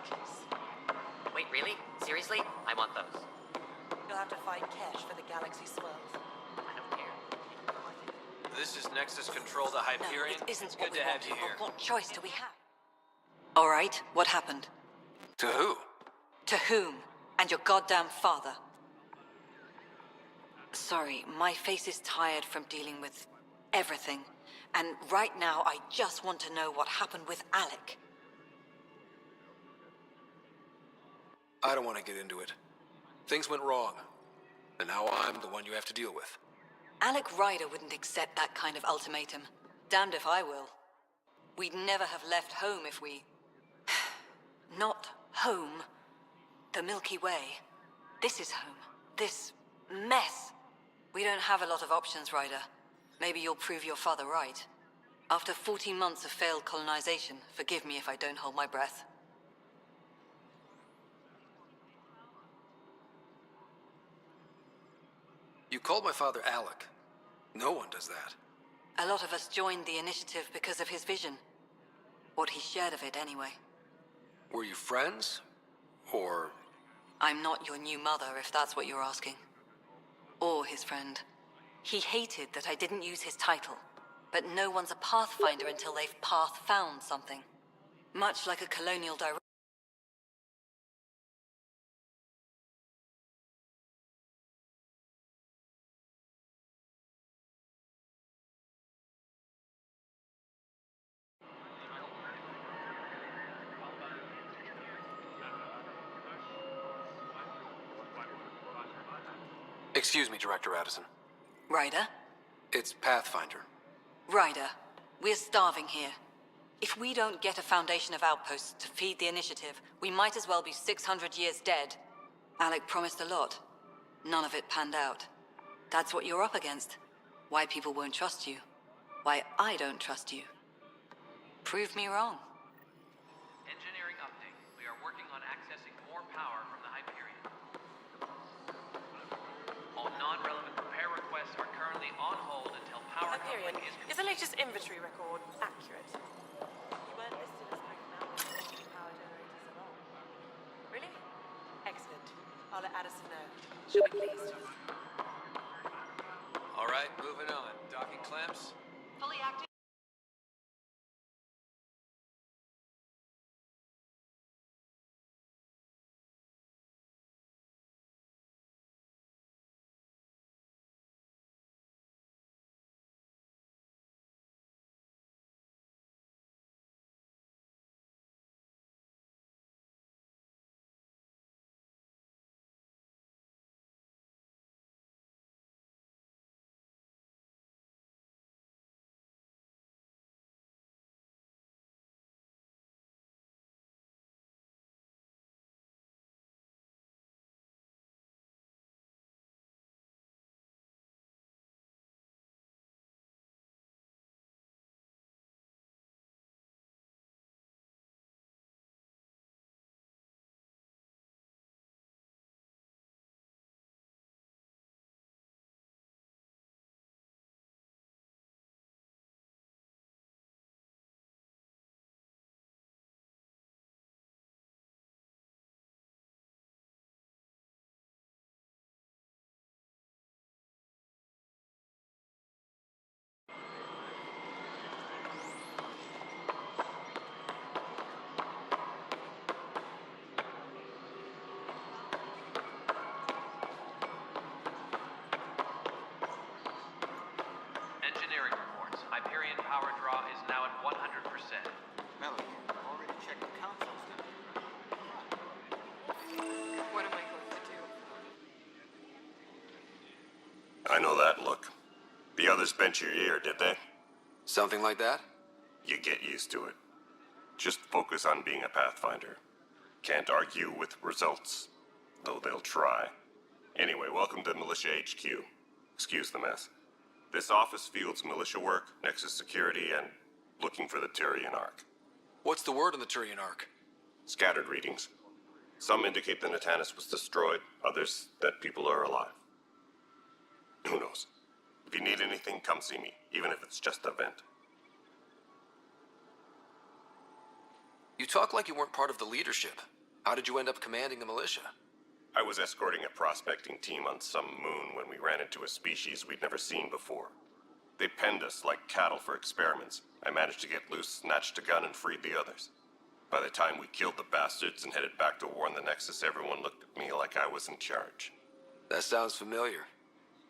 batteries. Wait, really? Seriously? I want those. You'll have to find cash for the galaxy swirls. I don't care. This is Nexus Control to Hyperion. No, it isn't It's what good we to have want, you here. but what choice do we have? All right, what happened? To who? To whom? And your goddamn father. Sorry, my face is tired from dealing with everything. And right now, I just want to know what happened with Alec. I don't want to get into it. Things went wrong. And now I'm the one you have to deal with. Alec Ryder wouldn't accept that kind of ultimatum. Damned if I will. We'd never have left home if we... Not home. The Milky Way. This is home. This mess. We don't have a lot of options, Ryder. Maybe you'll prove your father right. After 14 months of failed colonization, forgive me if I don't hold my breath. You called my father Alec. No one does that. A lot of us joined the initiative because of his vision. What he shared of it, anyway. Were you friends? Or... I'm not your new mother, if that's what you're asking. Or his friend. He hated that I didn't use his title. But no one's a pathfinder until they've path-found something. Much like a colonial director. Excuse me, Director Addison. Ryder? It's Pathfinder. Ryder, we're starving here. If we don't get a foundation of outposts to feed the initiative, we might as well be 600 years dead. Alec promised a lot. None of it panned out. That's what you're up against. Why people won't trust you. Why I don't trust you. Prove me wrong. Engineering update. We are working on accessing more power from the Hyperion. All non-relevant repair requests are currently on hold until power Hyperion, coupling is is the latest inventory record accurate? You weren't listed as personnel with power generators alone. Really? Excellent. I'll let Addison know. She'll be pleased. All right, moving on. Docking clamps? Fully active. engineering reports. Hyperion power draw is now at 100%. Melody, already checked the consoles, didn't you? What am I going to do? I know that look. The others bent your ear, did they? Something like that? You get used to it. Just focus on being a Pathfinder. Can't argue with results, though they'll try. Anyway, welcome to Militia HQ. Excuse the mess. This office fields militia work, Nexus security, and looking for the Turian Ark. What's the word on the Turian Ark? Scattered readings. Some indicate the Natanus was destroyed, others that people are alive. Who knows? If you need anything, come see me, even if it's just a vent. You talk like you weren't part of the leadership. How did you end up commanding the militia? I was escorting a prospecting team on some moon when we ran into a species we'd never seen before. They penned us like cattle for experiments. I managed to get loose, snatched a gun, and freed the others. By the time we killed the bastards and headed back to warn the Nexus, everyone looked at me like I was in charge. That sounds familiar.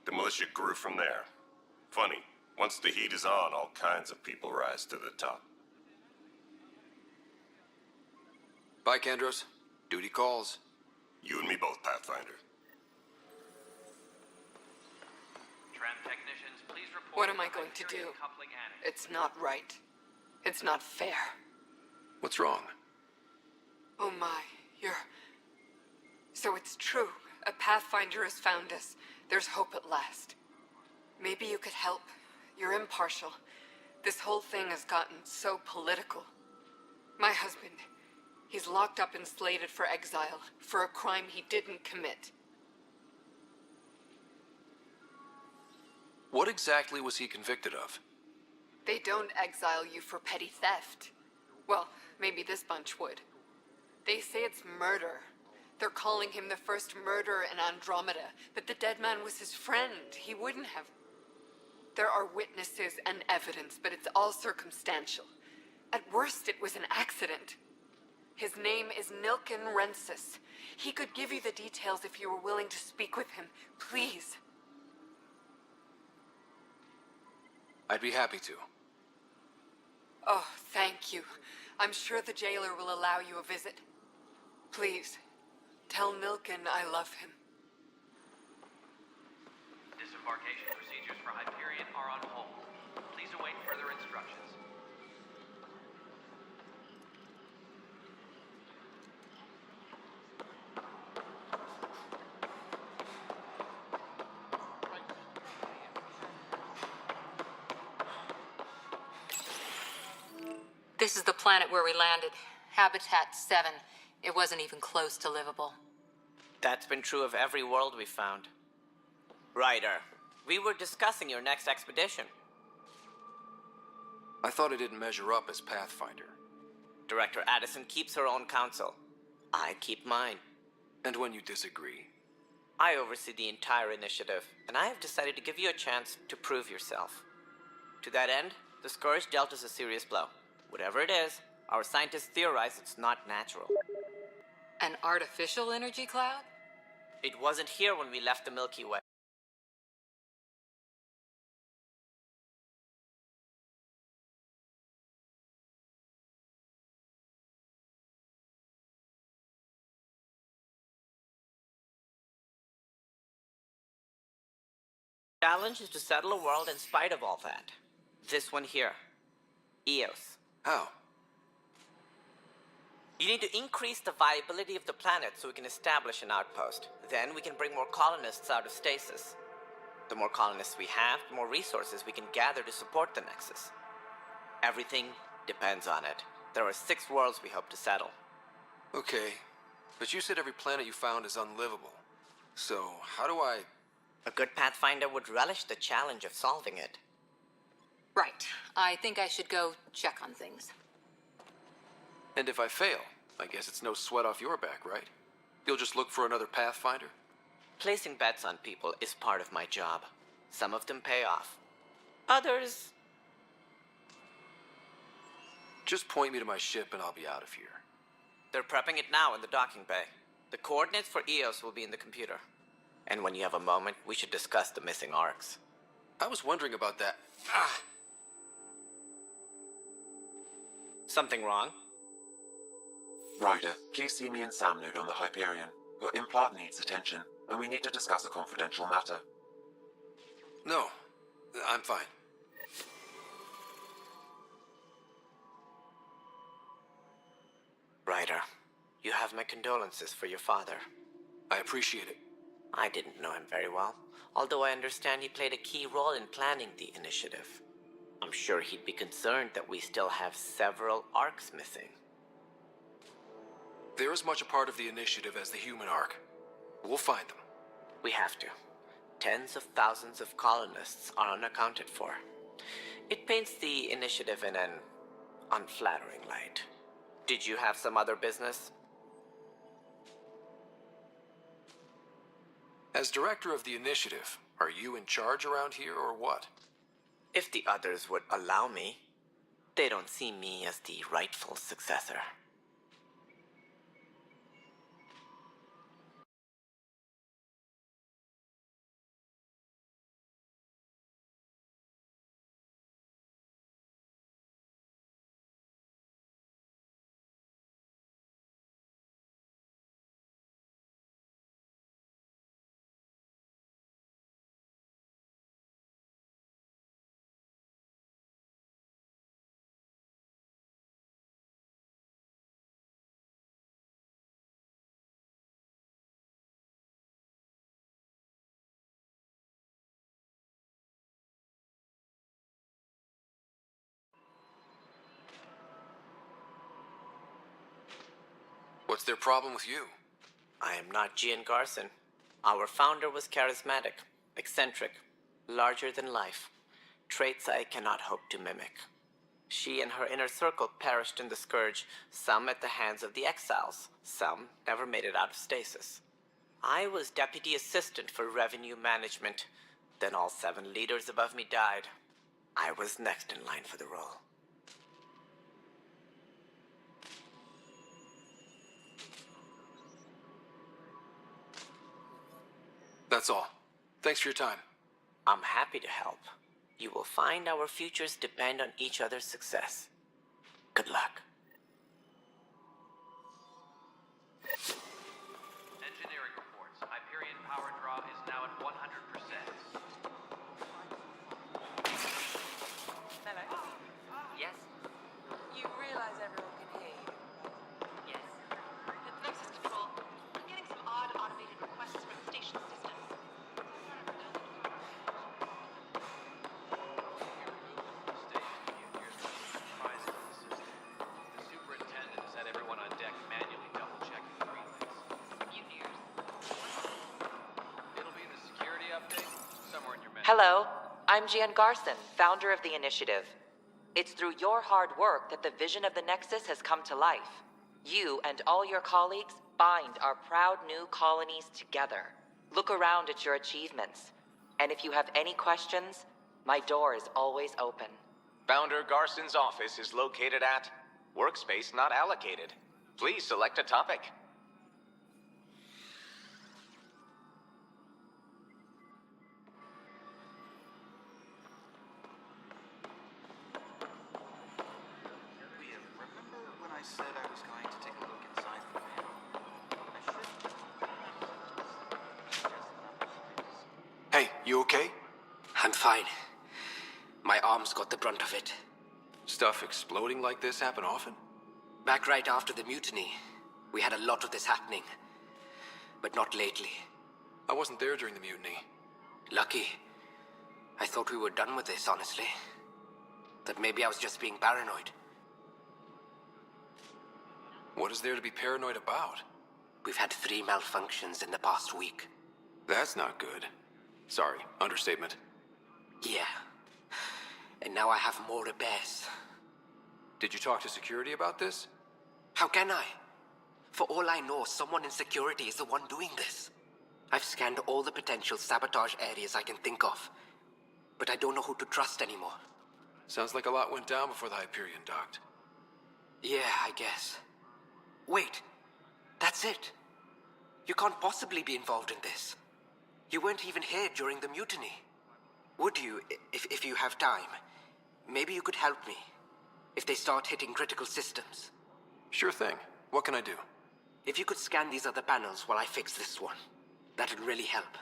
The militia grew from there. Funny, once the heat is on, all kinds of people rise to the top. Bye, Kendros. Duty calls. You and me both, Pathfinder. Tram technicians, please report. What am I the going to Hyperion do? coupling annex. It's not right. It's not fair. What's wrong? Oh my, So it's true. A Pathfinder has found us. There's hope at last. Maybe you could help. You're impartial. This whole thing has gotten so political. My husband, he's locked up and slated for exile for a crime he didn't commit. What exactly was he convicted of? They don't exile you for petty theft. Well, maybe this bunch would. They say it's murder. They're calling him the first murderer in Andromeda, but the dead man was his friend. He wouldn't have. There are witnesses and evidence, but it's all circumstantial. At worst, it was an accident. His name is Nilken Rensis. He could give you the details if you were willing to speak with him. Please. I'd be happy to. Oh, thank you. I'm sure the jailer will allow you a visit. Please, tell Nilken I love him. Disembarkation procedures for Hyperion are on hold. Please await further instructions. This is the planet where we landed. Habitat 7. It wasn't even close to livable. That's been true of every world we've found. Ryder, we were discussing your next expedition. I thought I didn't measure up as Pathfinder. Director Addison keeps her own counsel. I keep mine. And when you disagree? I oversee the entire initiative, and I have decided to give you a chance to prove yourself. To that end, the Scourge dealt us a serious blow. Whatever it is, our scientists theorize it's not natural. An artificial energy cloud? It wasn't here when we left the Milky Way. Challenge is to settle a world in spite of all that. This one here. Eos. How? You need to increase the viability of the planet so we can establish an outpost. Then we can bring more colonists out of stasis. The more colonists we have, the more resources we can gather to support the Nexus. Everything depends on it. There are 6 worlds we hope to settle. Okay, but you said every planet you found is unlivable. So, how do I... A good Pathfinder would relish the challenge of solving it. Right. I think I should go check on things. And if I fail, I guess it's no sweat off your back, right? You'll just look for another Pathfinder? Placing bets on people is part of my job. Some of them pay off. Others... Just point me to my ship and I'll be out of here. They're prepping it now in the docking bay. The coordinates for Eos will be in the computer. And when you have a moment, we should discuss the missing arcs. I was wondering about that. Ah! Something wrong? Ryder, please see me and Sam Node on the Hyperion. Your implant needs attention, and we need to discuss a confidential matter. No, I'm fine. Ryder, you have my condolences for your father. I appreciate it. I didn't know him very well, although I understand he played a key role in planning the initiative. I'm sure he'd be concerned that we still have several arcs missing. They're as much a part of the initiative as the human arc. We'll find them. We have to. Tens of thousands of colonists are unaccounted for. It paints the initiative in an unflattering light. Did you have some other business? As director of the initiative, are you in charge around here or what? If the others would allow me. They don't see me as the rightful successor. What's their problem with you? I am not Gian Garson. Our founder was charismatic, eccentric, larger than life. Traits I cannot hope to mimic. She and her inner circle perished in the scourge, some at the hands of the exiles, some never made it out of stasis. I was deputy assistant for revenue management. Then all 7 leaders above me died. I was next in line for the role. That's all. Thanks for your time. I'm happy to help. You will find our futures depend on each other's success. Good luck. Engineering reports. Hyperion power draw is now at 100%. Mello, Yes? you realize everyone can hear you? Yes. At Nexus Control, I'm getting some odd automated requests from station systems. The superintendent has had everyone on deck manually double-checking the relays. Mutineers. It'll be in the security update, somewhere in your message. Hello, I'm Gian Garson, founder of the initiative. It's through your hard work that the vision of the Nexus has come to life. You and all your colleagues bind our proud new colonies together. Look around at your achievements. And if you have any questions, my door is always open. Founder Garson's office is located at Workspace Not Allocated. Please select a topic. Remember when I said I was going to take a look inside the van? Hey, you okay? I'm fine. My arms got the brunt of it. Stuff exploding like this happen often? Back right after the mutiny, we had a lot of this happening. But not lately. I wasn't there during the mutiny. Lucky. I thought we were done with this, honestly. That maybe I was just being paranoid. What is there to be paranoid about? We've had 3 malfunctions in the past week. That's not good. Sorry, understatement. Yeah. And now I have more repairs. Did you talk to security about this? How can I? For all I know, someone in security is the one doing this. I've scanned all the potential sabotage areas I can think of. But I don't know who to trust anymore. Sounds like a lot went down before the Hyperion docked. Yeah, I guess. Wait. That's it. You can't possibly be involved in this. You weren't even here during the mutiny. Would you, if you have time? Maybe you could help me. If they start hitting critical systems. Sure thing. What can I do? If you could scan these other panels while I fix this one, that'd really help.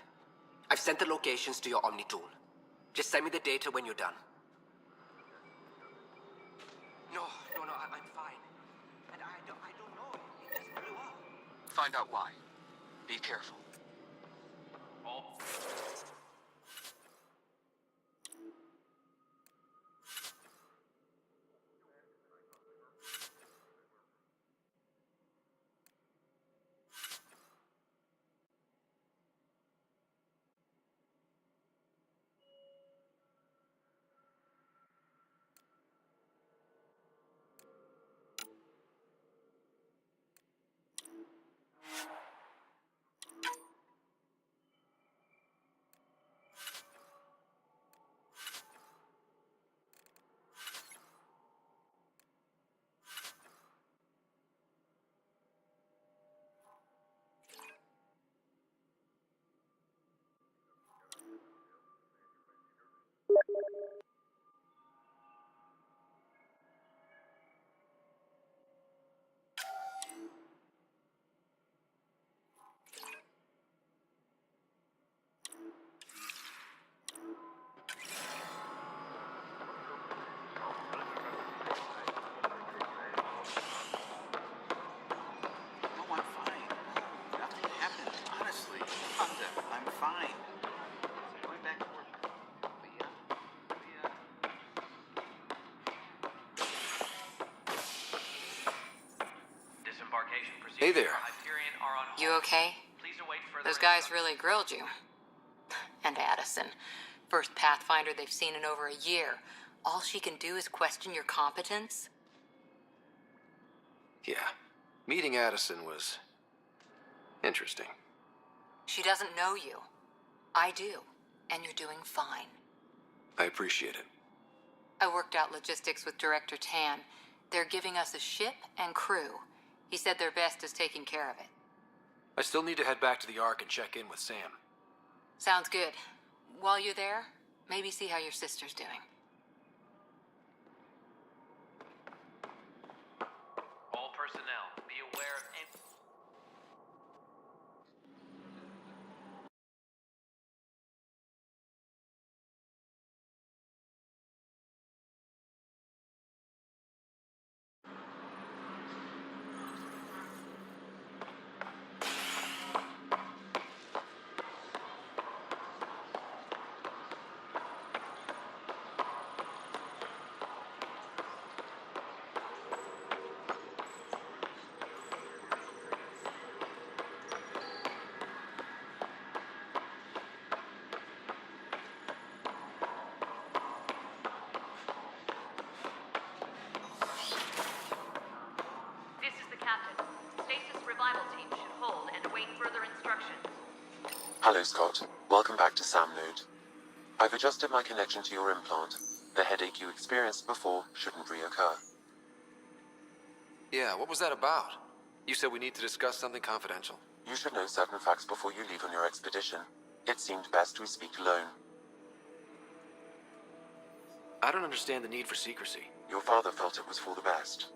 I've sent the locations to your Omni tool. Just send me the data when you're done. No, I'm fine. And I don't know. It just blew up. Find out why. Be careful. Hey there. Hyperion are on You hold. okay? Please await further Those guys instructions. really grilled you. And Addison. First Pathfinder they've seen in over a year. All she can do is question your competence? Yeah. Meeting Addison was interesting. She doesn't know you. I do. And you're doing fine. I appreciate it. I worked out logistics with Director Tan. They're giving us a ship and crew. He said their best is taking care of it. I still need to head back to the Ark and check in with Sam. Sounds good. While you're there, maybe see how your sister's doing. All personnel, be aware of any... This is the captain. Stasis revival team should hold and await further instructions. Hello, Scott. Welcome back to Sam Node. I've adjusted my connection to your implant. The headache you experienced before shouldn't reoccur. Yeah, what was that about? You said we need to discuss something confidential. You should know certain facts before you leave on your expedition. It seemed best we speak alone. I don't understand the need for secrecy. Your father felt it was for the best.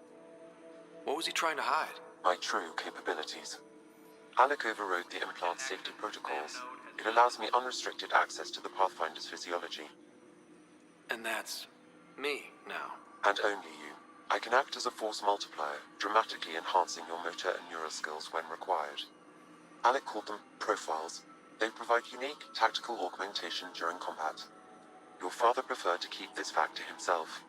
What was he trying to hide? My true capabilities. Alec overrode the implant safety protocols. It allows me unrestricted access to the Pathfinder's physiology. And that's me now. And only you. I can act as a force multiplier, dramatically enhancing your motor and neural skills when required. Alec called them profiles. They provide unique tactical augmentation during combat. Your father preferred to keep this fact to himself.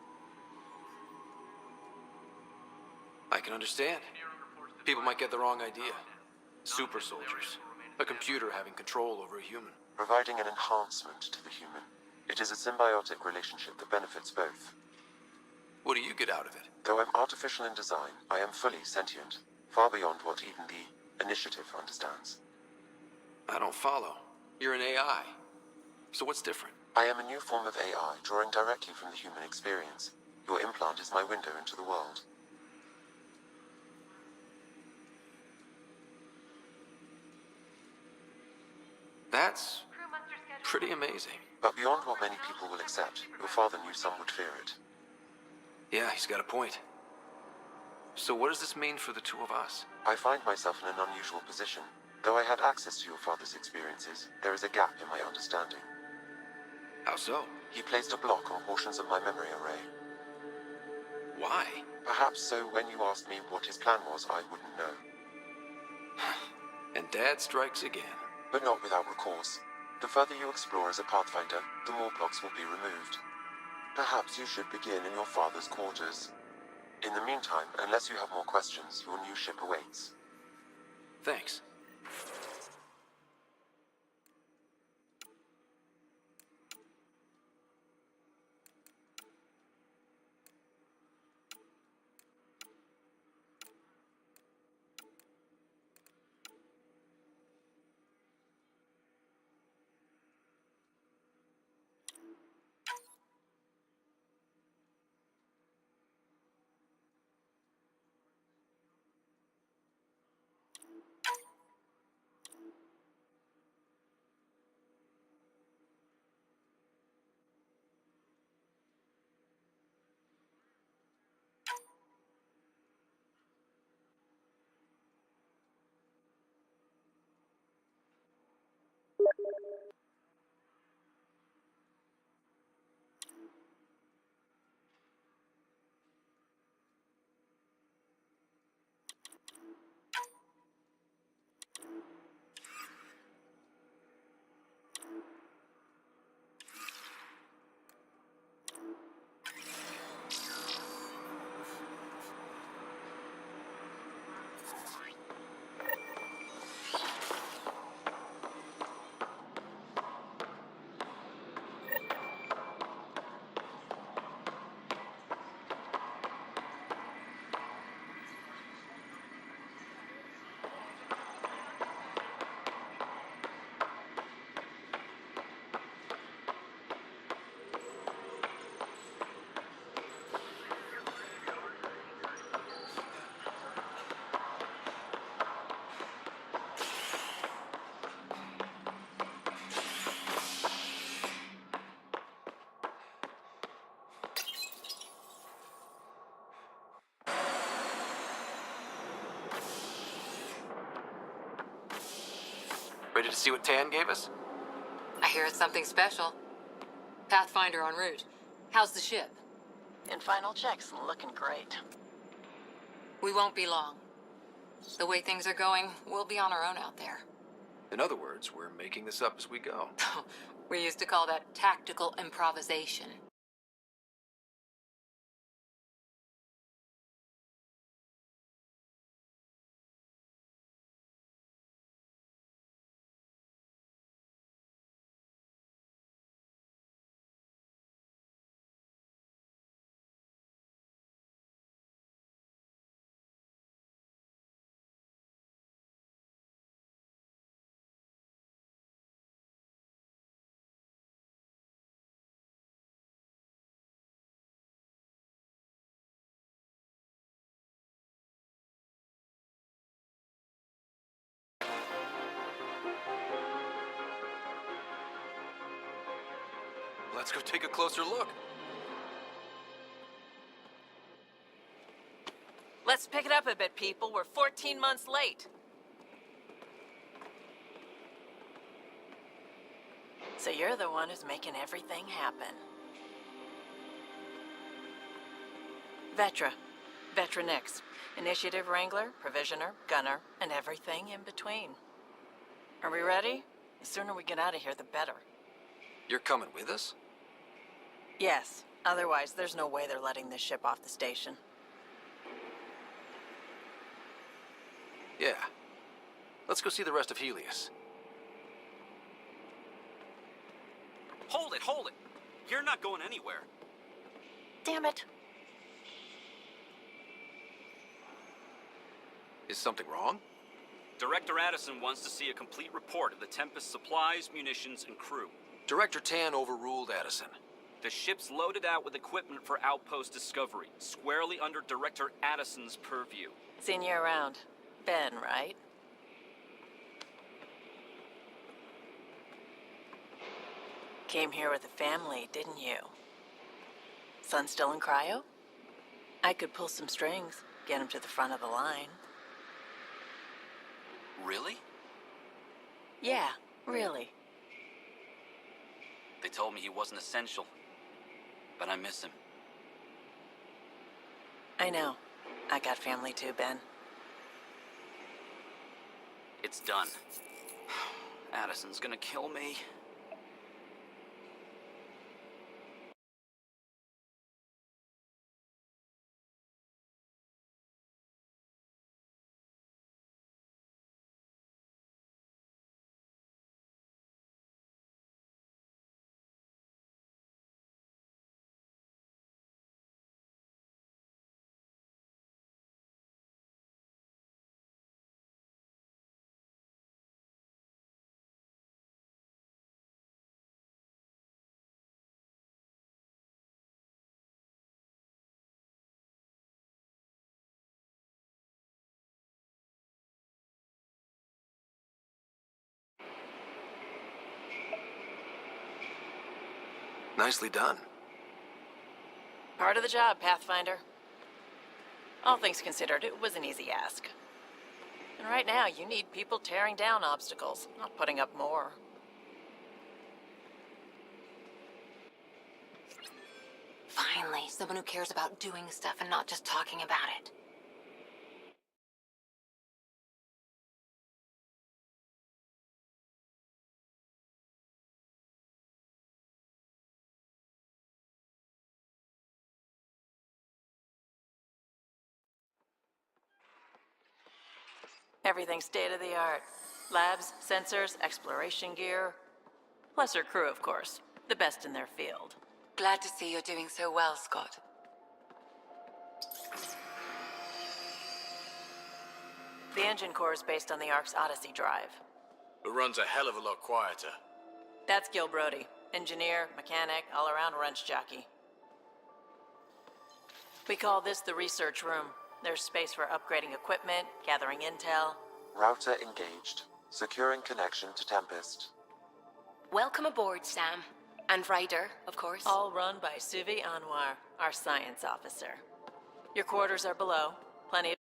I can understand. People might get the wrong idea. Super soldiers. A computer having control over a human. Providing an enhancement to the human. It is a symbiotic relationship that benefits both. What do you get out of it? Though I'm artificial in design, I am fully sentient, far beyond what even the Initiative understands. I don't follow. You're an AI. So what's different? I am a new form of AI, drawing directly from the human experience. Your implant is my window into the world. That's Crew muster schedule. pretty amazing. But beyond what many people will accept, your father knew some would fear it. Yeah, he's got a point. So what does this mean for the two of us? I find myself in an unusual position. Though I had access to your father's experiences, there is a gap in my understanding. How so? He placed a block on portions of my memory array. Why? Perhaps so when you asked me what his plan was, I wouldn't know. And Dad strikes again. But not without recourse. The further you explore as a Pathfinder, the more blocks will be removed. Perhaps you should begin in your father's quarters. In the meantime, unless you have more questions, your new ship awaits. Thanks. Ready to see what Tan gave us? I hear it's something special. Pathfinder en route. How's the ship? In final checks, looking great. We won't be long. The way things are going, we'll be on our own out there. In other words, we're making this up as we go. We used to call that tactical improvisation. Let's go take a closer look. Let's pick it up a bit, people. We're 14 months late. So you're the one who's making everything happen. Vetra. Vetra Nix. Initiative Wrangler, Provisioner, Gunner, and everything in between. Are we ready? The sooner we get out of here, the better. You're coming with us? Yes. Otherwise, there's no way they're letting this ship off the station. Yeah. Let's go see the rest of Helios. Hold it, hold it! You're not going anywhere. Damn it. Is something wrong? Director Addison wants to see a complete report of the Tempest's supplies, munitions, and crew. Director Tan overruled Addison. The ship's loaded out with equipment for outpost discovery, squarely under Director Addison's purview. Seen you around. Ben, right? Came here with a family, didn't you? Son still in cryo? I could pull some strings, get him to the front of the line. Really? Yeah, really. They told me he wasn't essential, but I miss him. I know. I got family too, Ben. It's done. Addison's gonna kill me. Nicely done. Part of the job, Pathfinder. All things considered, it was an easy ask. And right now, you need people tearing down obstacles, not putting up more. Finally, someone who cares about doing stuff and not just talking about it. Everything's state-of-the-art. Labs, sensors, exploration gear. Plus her crew, of course. The best in their field. Glad to see you're doing so well, Scott. The engine core is based on the Ark's Odyssey drive. It runs a hell of a lot quieter. That's Gil Brody. Engineer, mechanic, all-around wrench jockey. We call this the research room. There's space for upgrading equipment, gathering intel. Router engaged. Securing connection to Tempest. Welcome aboard, Sam. And Ryder, of course. All run by Suvi Anwar, our science officer. Your quarters are below. Plenty of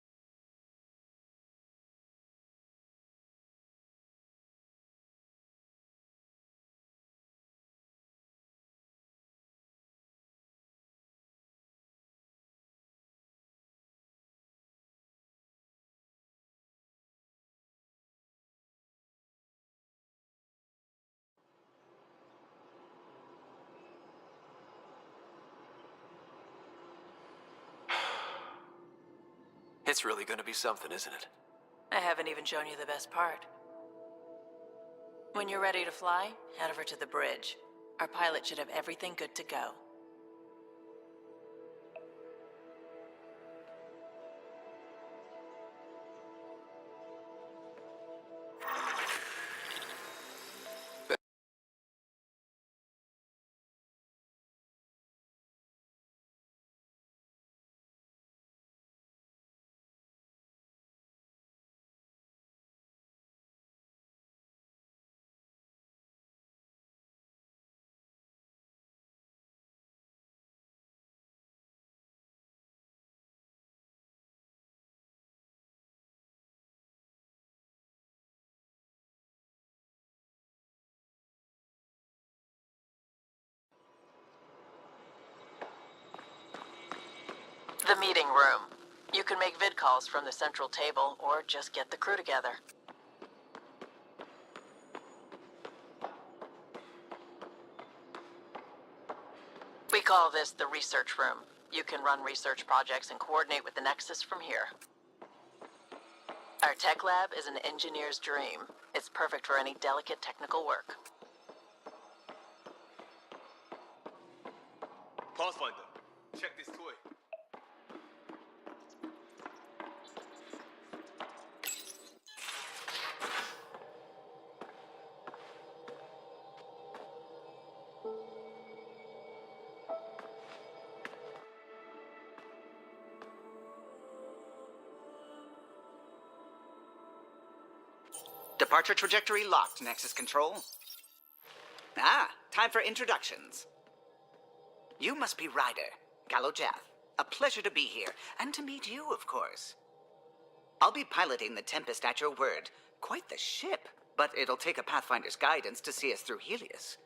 It's really gonna be something, isn't it? I haven't even shown you the best part. When you're ready to fly, head over to the bridge. Our pilot should have everything good to go. The meeting room. You can make vid calls from the central table, or just get the crew together. We call this the research room. You can run research projects and coordinate with the Nexus from here. Our tech lab is an engineer's dream. It's perfect for any delicate technical work. Pathfinder, check this toy. Departure trajectory locked, Nexus Control. Ah, time for introductions. You must be Ryder, Galojath. A pleasure to be here, and to meet you, of course. I'll be piloting the Tempest at your word. Quite the ship, but it'll take a Pathfinder's guidance to see us through Helios.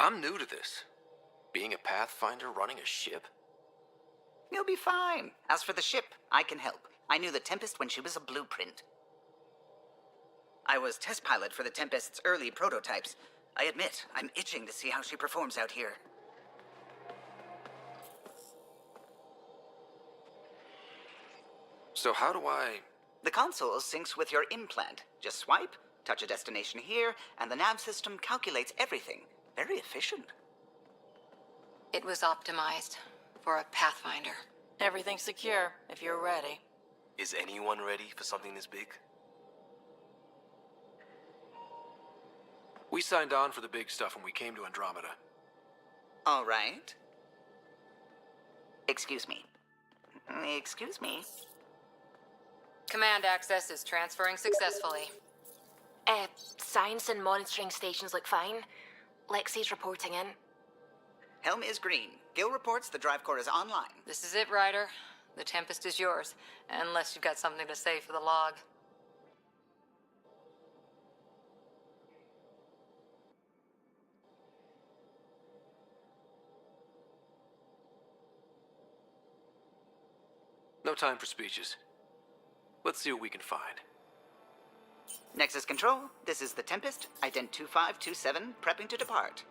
I'm new to this. Being a Pathfinder running a ship? You'll be fine. As for the ship, I can help. I knew the Tempest when she was a blueprint. I was test pilot for the Tempest's early prototypes. I admit, I'm itching to see how she performs out here. So how do I... The console syncs with your implant. Just swipe, touch a destination here, and the nav system calculates everything. Very efficient. It was optimized for a Pathfinder. Everything's secure, if you're ready. Is anyone ready for something this big? We signed on for the big stuff when we came to Andromeda. All right. Excuse me. Excuse me. Command access is transferring successfully. Science and monitoring stations look fine. Lexi's reporting in. Helm is green. Gil reports the drive core is online. This is it, Ryder. The Tempest is yours, unless you've got something to say for the log. No time for speeches. Let's see what we can find. Nexus Control, this is the Tempest, ident 2527, prepping to depart.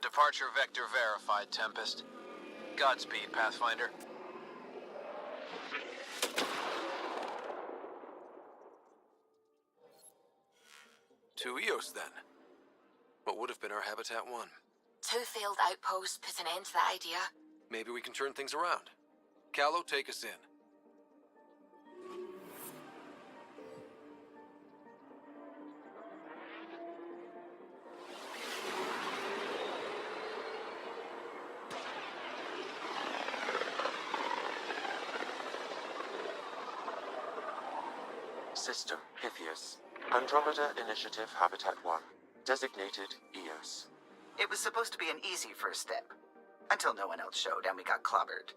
Departure vector verified, Tempest. Godspeed, Pathfinder. To Eos, then. What would have been our Habitat 1? 2 failed outposts put an end to that idea. Maybe we can turn things around. Callow, take us in. System, Pythias. Andromeda Initiative Habitat 1. Designated EOS. It was supposed to be an easy first step. Until no one else showed and we got clobbered.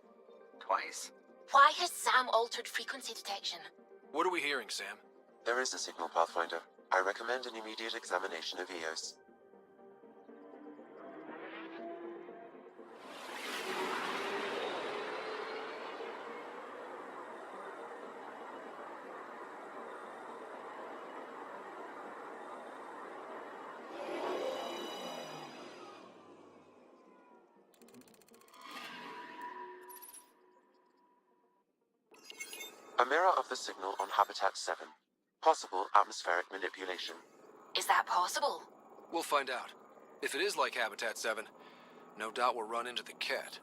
Twice. Why has Sam altered frequency detection? What are we hearing, Sam? There is a signal, Pathfinder. I recommend an immediate examination of EOS. A mirror of the signal on Habitat 7. Possible atmospheric manipulation. Is that possible? We'll find out. If it is like Habitat 7, no doubt we'll run into the cat.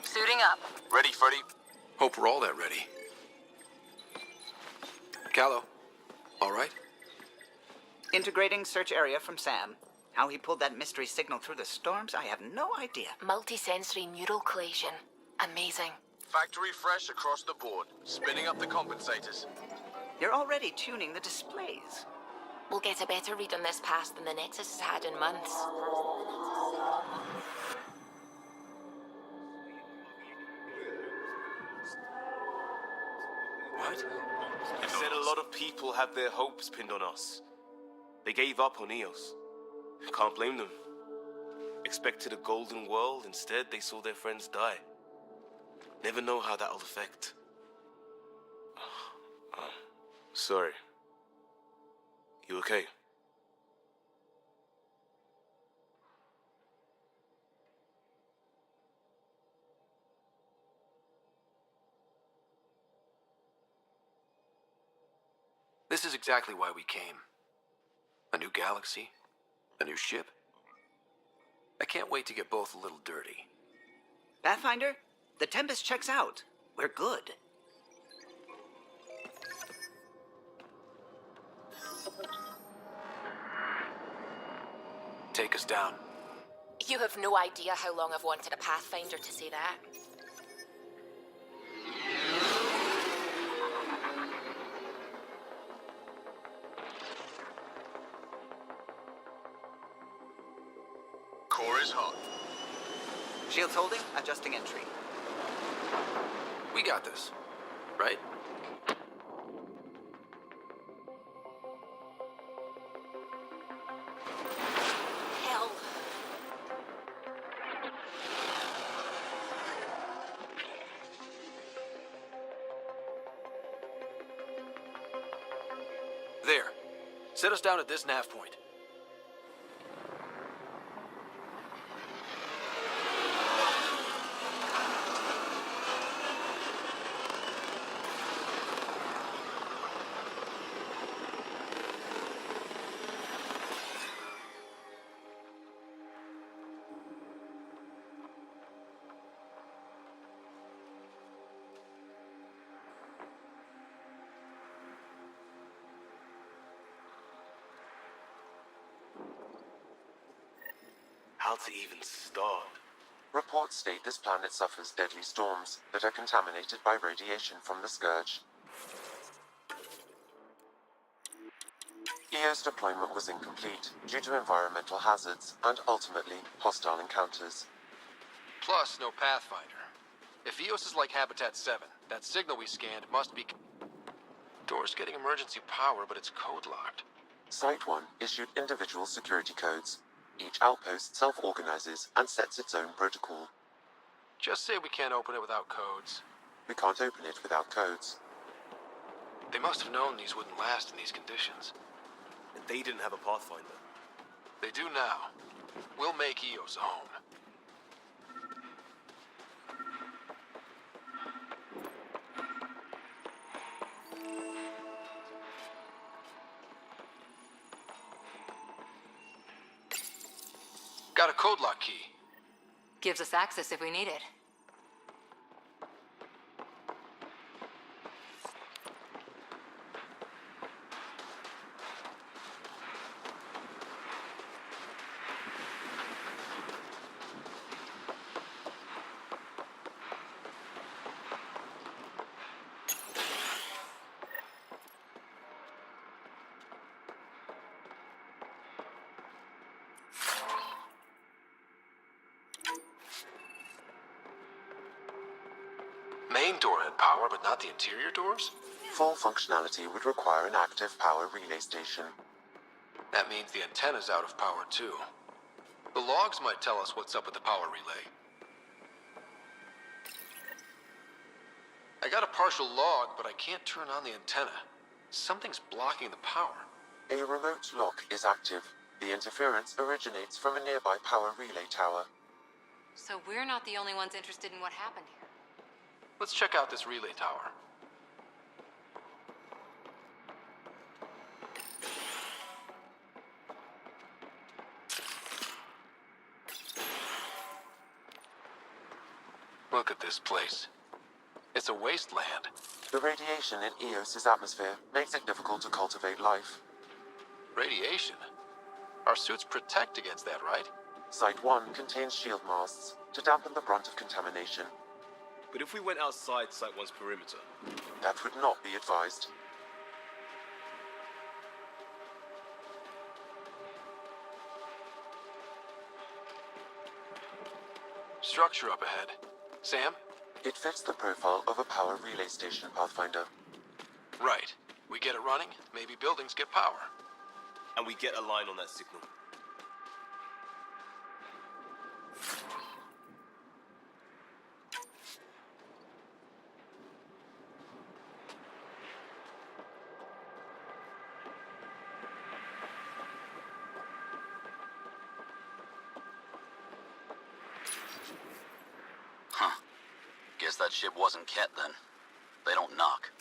Suiting up. Ready, Freddy? Hope we're all that ready. Callow, all right? Integrating search area from Sam. How he pulled that mystery signal through the storms, I have no idea. Multisensory neural collation. Amazing. Factory fresh across the board. Spinning up the compensators. You're already tuning the displays. We'll get a better read on this pass than the Nexus has had in months. What? You said a lot of people have their hopes pinned on us. They gave up on EOS. Can't blame them. Expected a golden world, instead they saw their friends die. Never know how that'll affect. Sorry. You okay? This is exactly why we came. A new galaxy, a new ship. I can't wait to get both a little dirty. Pathfinder, the Tempest checks out. We're good. Take us down. You have no idea how long I've wanted a Pathfinder to say that. Core is hot. Shields holding, adjusting entry. We got this, right? Set us down at this nav point. How to even start? Reports state this planet suffers deadly storms that are contaminated by radiation from the Scourge. EO's deployment was incomplete due to environmental hazards and, ultimately, hostile encounters. Plus, no Pathfinder. If EOS is like Habitat 7, that signal we scanned must be... Door's getting emergency power, but it's code-locked. Site 1 issued individual security codes. Each outpost self-organizes and sets its own protocol. Just say we can't open it without codes. We can't open it without codes. They must have known these wouldn't last in these conditions. And they didn't have a Pathfinder. They do now. We'll make EOS a home. Got a code lock key. Gives us access if we need it. Main door had power, but not the interior doors? Full functionality would require an active power relay station. That means the antenna's out of power, too. The logs might tell us what's up with the power relay. I got a partial log, but I can't turn on the antenna. Something's blocking the power. A remote lock is active. The interference originates from a nearby power relay tower. So we're not the only ones interested in what happened here. Let's check out this relay tower. Look at this place. It's a wasteland. The radiation in EOS's atmosphere makes it difficult to cultivate life. Radiation? Our suits protect against that, right? Site 1 contains shield masts to dampen the brunt of contamination. But if we went outside Site 1's perimeter? That would not be advised. Structure up ahead. Sam? It fits the profile of a power relay station, Pathfinder. Right. We get it running, maybe buildings get power. And we get a line on that signal. Guess that ship wasn't Ket then. They don't knock.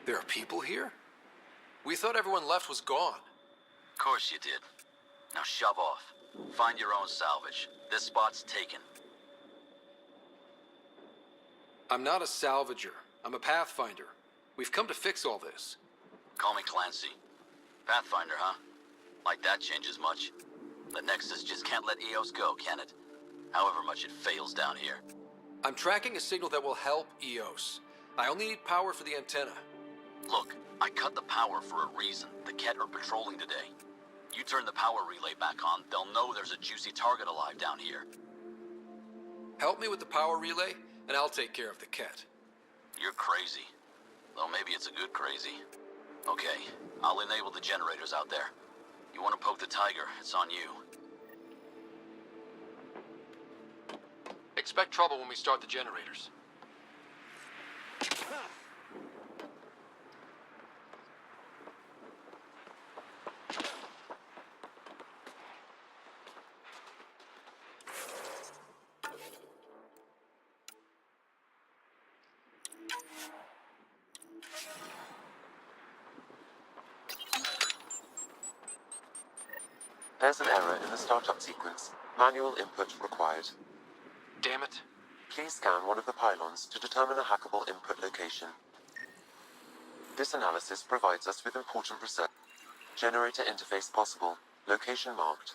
There are people here? We thought everyone left was gone. Of course you did. Now shove off. Find your own salvage. This spot's taken. I'm not a salvager. I'm a Pathfinder. We've come to fix all this. Call me Clancy. Pathfinder, huh? Like that changes much. The Nexus just can't let EOS go, can it? However much it fails down here. I'm tracking a signal that will help EOS. I only need power for the antenna. Look, I cut the power for a reason. The Ket are patrolling today. You turn the power relay back on, they'll know there's a juicy target alive down here. Help me with the power relay, and I'll take care of the Ket. You're crazy. Though maybe it's a good crazy. Okay, I'll enable the generators out there. You want to poke the tiger, it's on you. Expect trouble when we start the generators. There's an error in the startup sequence. Manual input required. Damn it. Please scan one of the pylons to determine a hackable input location. This analysis provides us with important research. Generator interface possible. Location marked.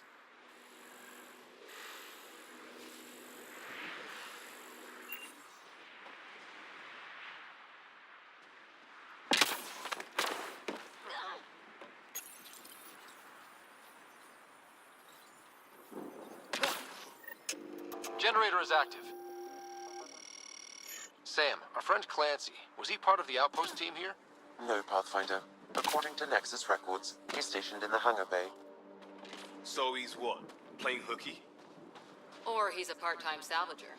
Generator is active. Sam, our friend Clancy, was he part of the outpost team here? No, Pathfinder. According to Nexus records, he's stationed in the hangar bay. So he's what? Playing hooky? Or he's a part-time salvager.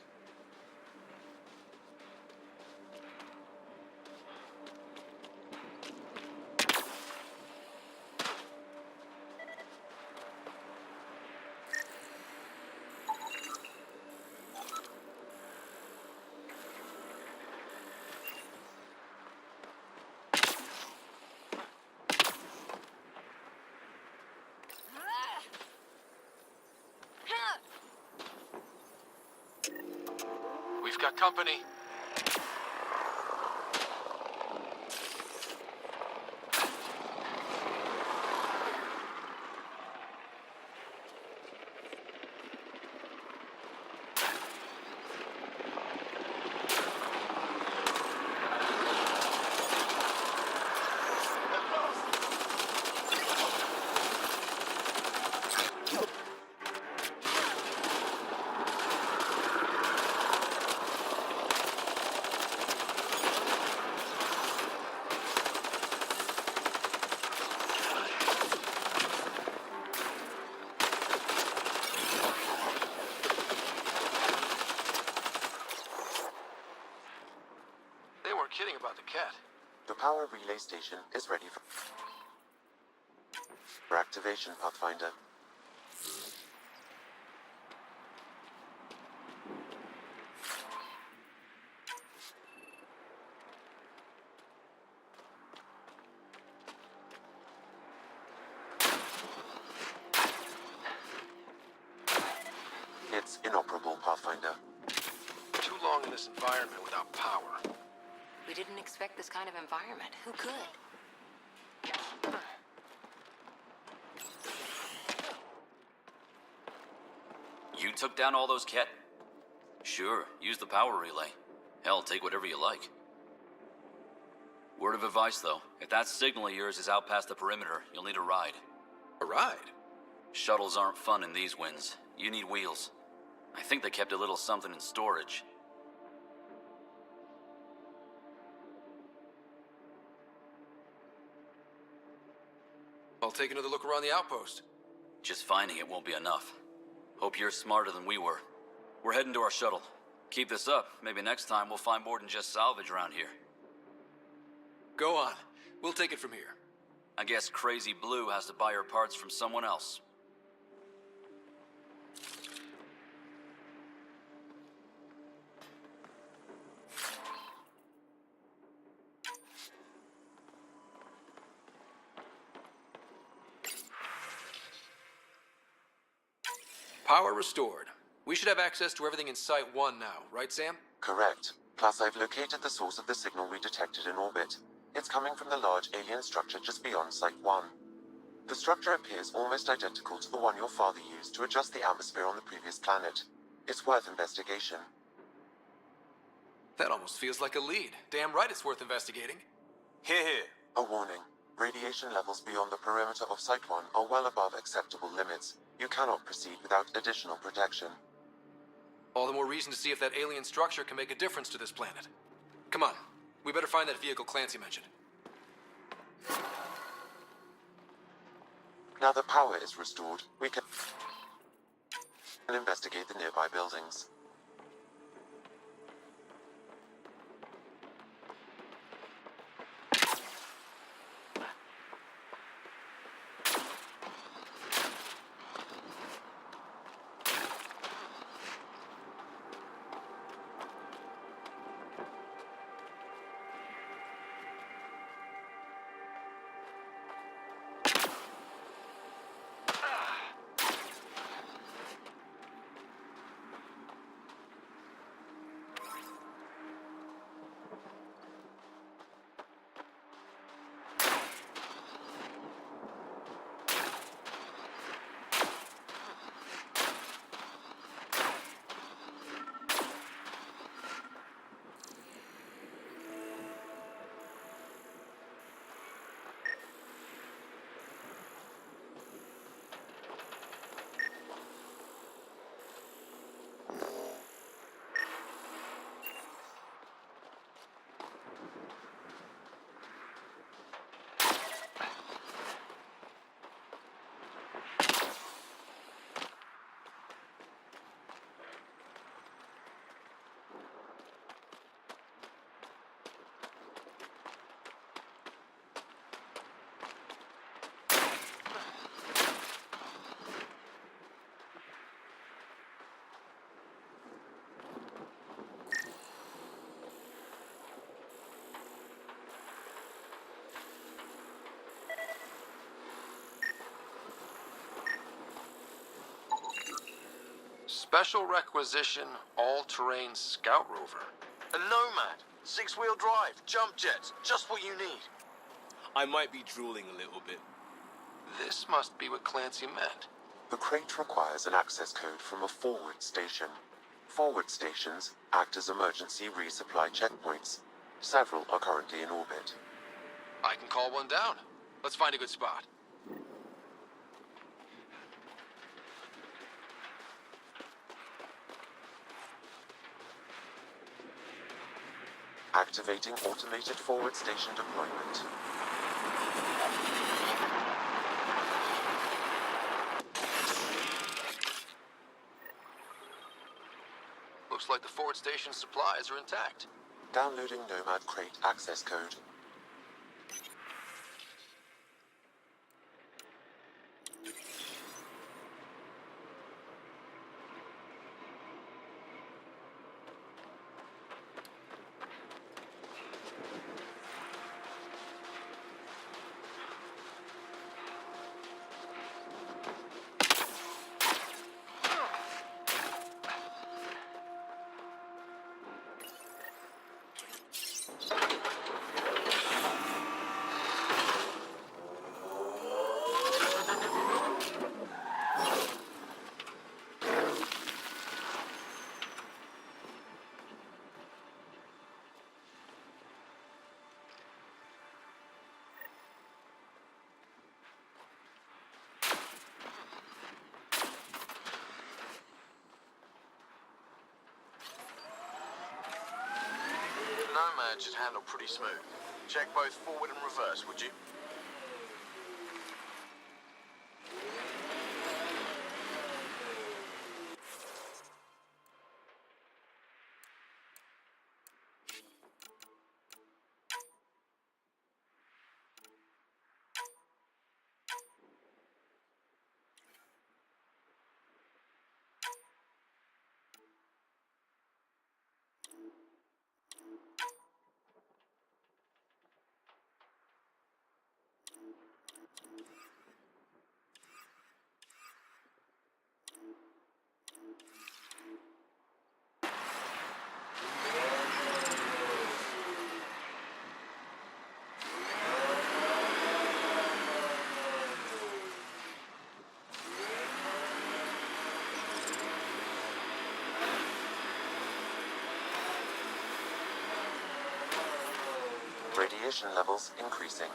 We've got company. Kidding about the cat. The power relay station is ready for activation, Pathfinder. It's inoperable, Pathfinder. Too long in this environment without power. We didn't expect this kind of environment. Who could? You took down all those Ket? Sure, use the power relay. Hell, take whatever you like. Word of advice, though. If that signal of yours is out past the perimeter, you'll need a ride. A ride? Shuttles aren't fun in these winds. You need wheels. I think they kept a little something in storage. I'll take another look around the outpost. Just finding it won't be enough. Hope you're smarter than we were. We're heading to our shuttle. Keep this up. Maybe next time we'll find more than just salvage around here. Go on. We'll take it from here. I guess Crazy Blue has to buy her parts from someone else. Power restored. We should have access to everything in Site 1 now, right, Sam? Correct. Plus, I've located the source of the signal we detected in orbit. It's coming from the large alien structure just beyond Site 1. The structure appears almost identical to the one your father used to adjust the atmosphere on the previous planet. It's worth investigation. That almost feels like a lead. Damn right it's worth investigating. Here. A warning. Radiation levels beyond the perimeter of Site 1 are well above acceptable limits. You cannot proceed without additional protection. All the more reason to see if that alien structure can make a difference to this planet. Come on. We better find that vehicle Clancy mentioned. Now that power is restored, we can investigate the nearby buildings. Special requisition, all-terrain scout rover. A Nomad, 6-wheel drive, jump jets, just what you need. I might be drooling a little bit. This must be what Clancy meant. The crate requires an access code from a forward station. Forward stations act as emergency resupply checkpoints. Several are currently in orbit. I can call one down. Let's find a good spot. Activating automated forward station deployment. Looks like the forward station supplies are intact. Downloading Nomad crate access code. Nomad should handle pretty smooth. Check both forward and reverse, would you? Radiation levels increasing.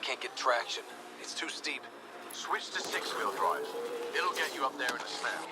Can't get traction. It's too steep. Switch to 6-wheel drive. It'll get you up there in a snap.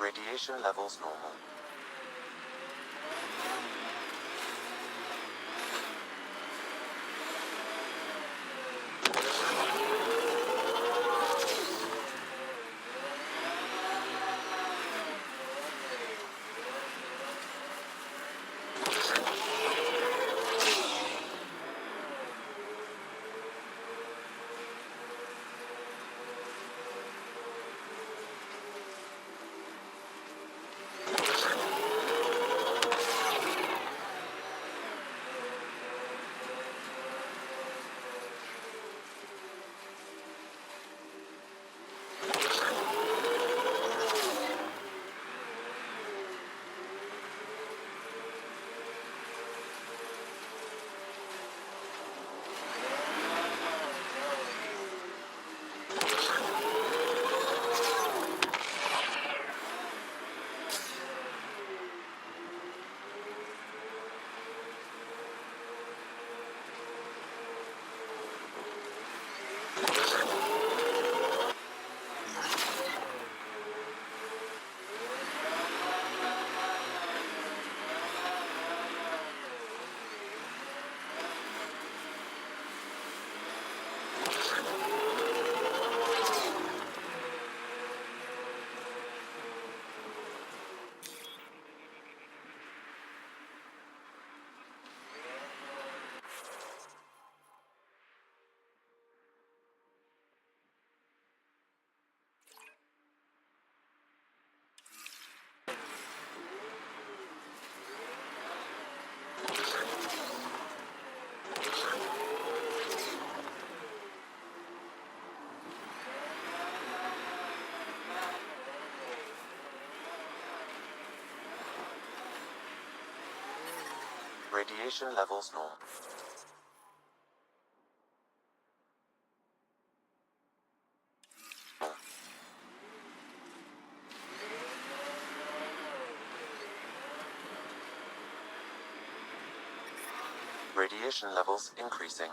Radiation levels normal. Radiation levels normal. Radiation levels increasing.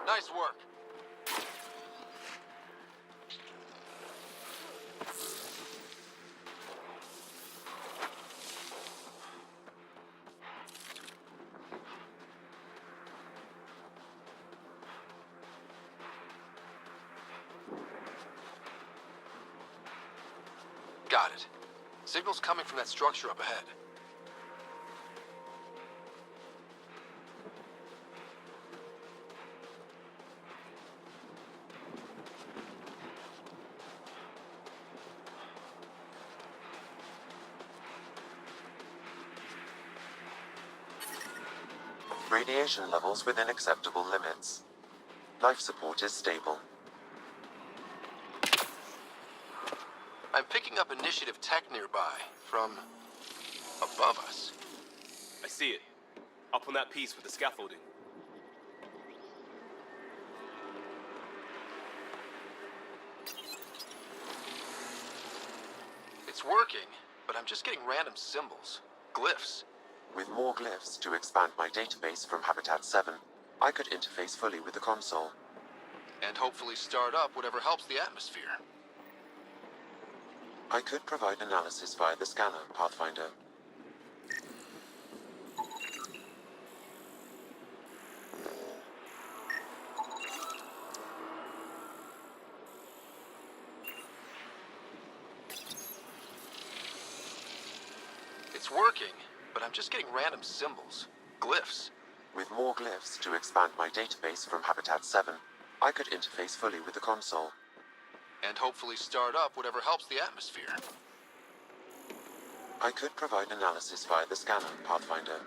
Nice work. Got it. Signal's coming from that structure up ahead. Radiation levels within acceptable limits. Life support is stable. I'm picking up initiative tech nearby, from above us. I see it. Up on that piece with the scaffolding. It's working, but I'm just getting random symbols. Glyphs. With more glyphs to expand my database from Habitat 7, I could interface fully with the console. And hopefully start up whatever helps the atmosphere. I could provide analysis via the scanner, Pathfinder. It's working, but I'm just getting random symbols. Glyphs. With more glyphs to expand my database from Habitat 7, I could interface fully with the console. And hopefully start up whatever helps the atmosphere. I could provide analysis via the scanner, Pathfinder.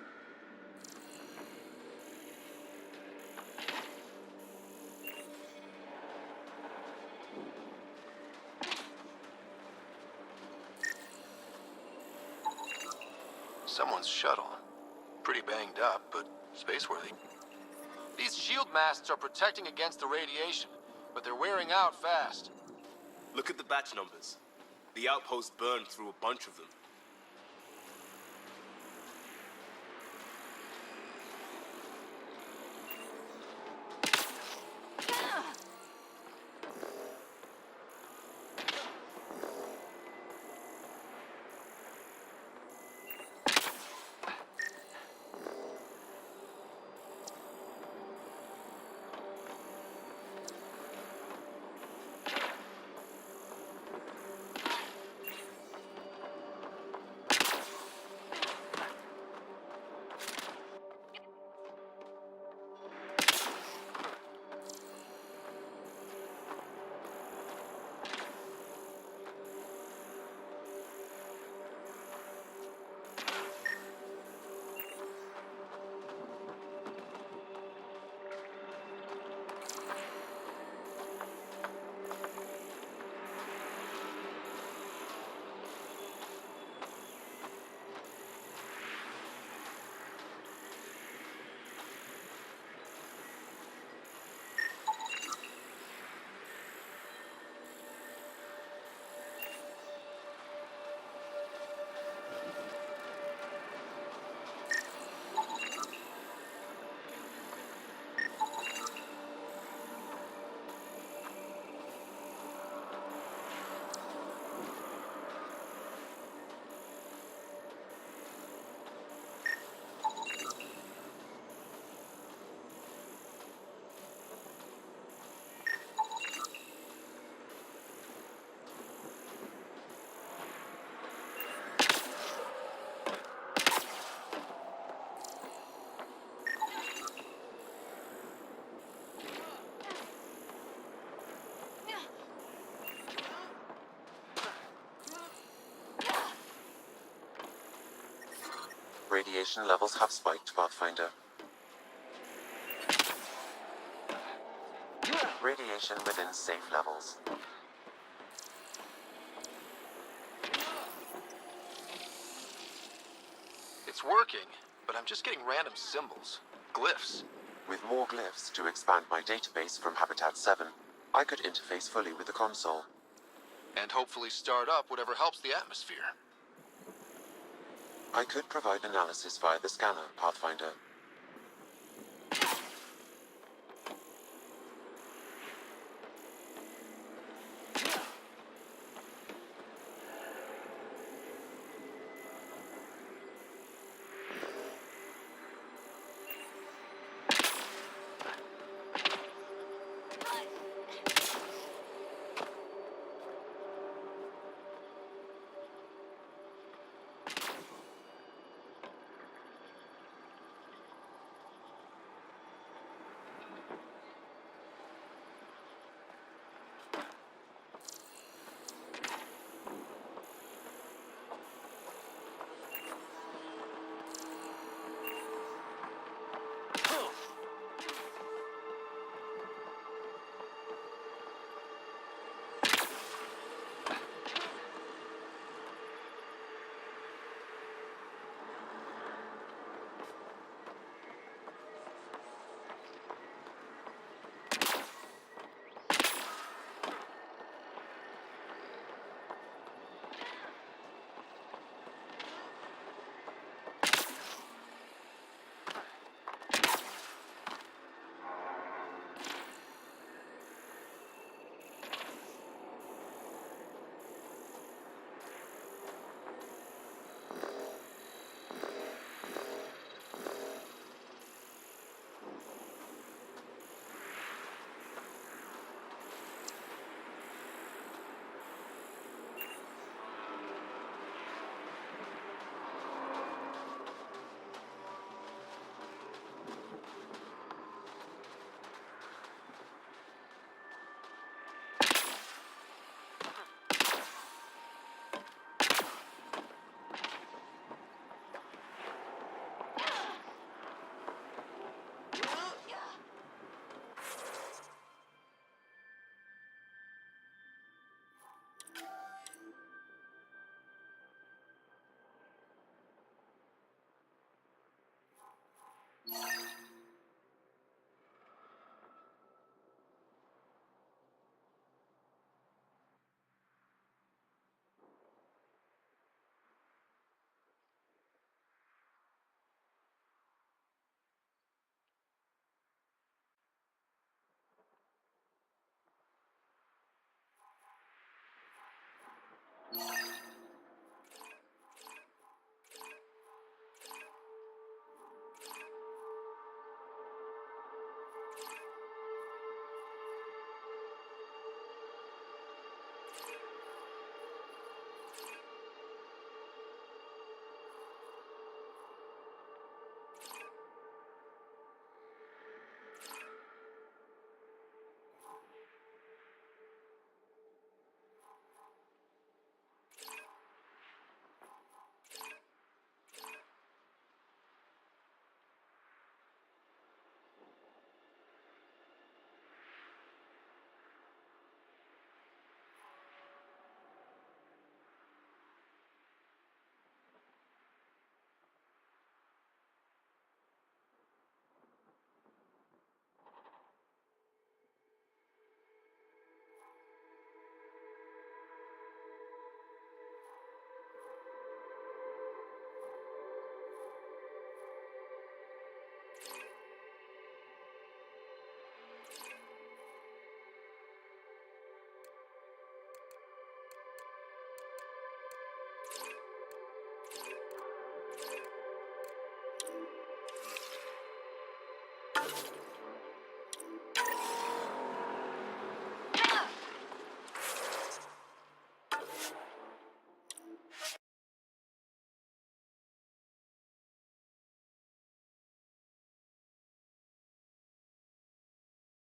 Someone's shuttle. Pretty banged up, but spaceworthy. These shield masts are protecting against the radiation, but they're wearing out fast. Look at the batch numbers. The outpost burned through a bunch of them. Radiation levels have spiked, Pathfinder. Radiation within safe levels. It's working, but I'm just getting random symbols. Glyphs. With more glyphs to expand my database from Habitat 7, I could interface fully with the console. And hopefully start up whatever helps the atmosphere. I could provide analysis via the scanner, Pathfinder.